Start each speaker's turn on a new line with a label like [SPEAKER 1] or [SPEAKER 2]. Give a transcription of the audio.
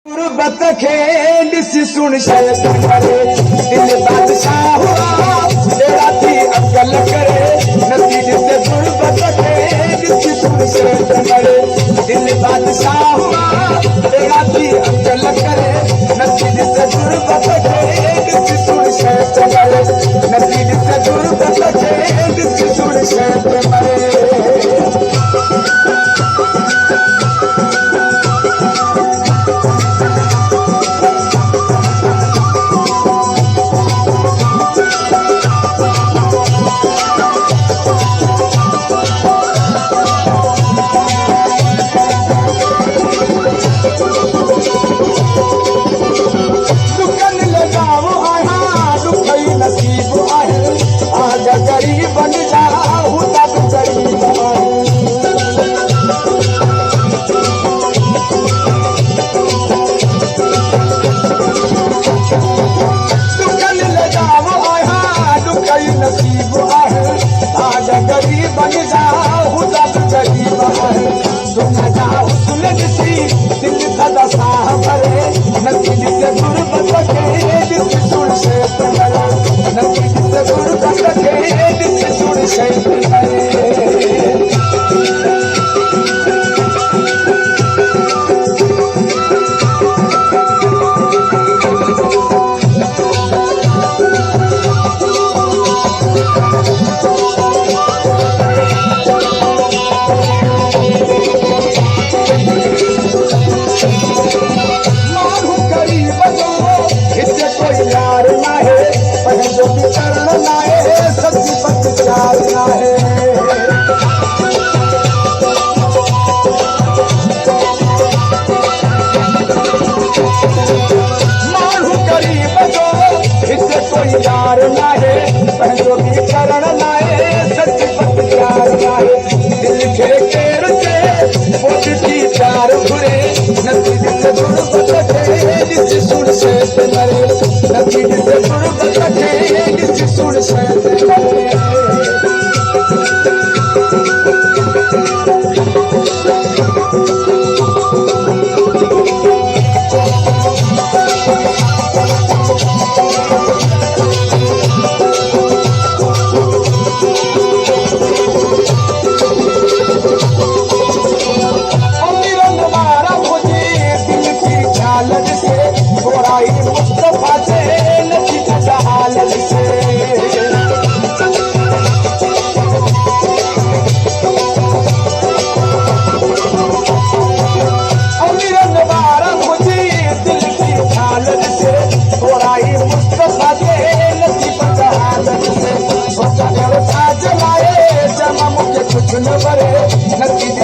[SPEAKER 1] गुरबत खे ॾिस सुन शर्त करे दिल बादशाह हुआ तेरा थी अकल करे नसी ॾिस गुरबत खे ॾिस सुन शर्त करे दिल बादशाह हुआ तेरा थी अकल करे नसी ॾिस गुरबत खे ॾिस सुन शर्त करे नसी ॾिस गुरबत खे ॾिस सुन शर्त करे गरीबन जा तब गरीब दुखन लगाओ आया दुखई नसीब आहे आज गरीबन जा तब गरीब आहे दुख जाओ सुन ॾिसी दिल सदा साह भरे नसी ॾिस गुरबत खे ॾिस सुन शेत करे नसी ॾिस गुरबत खे ॾिस सुन शेत करे यार नाहे पंहिंजो बि करण लाइ सच पत प्यार नाहे दिल खे केर चए पोइ थी प्यार घुरे नथी ॾिस गुरबत खे ॾिस सुन शेत मरे नथी ॾिस गुरबत खे ॾिस सुन शेत मरे कुछ न करे नथी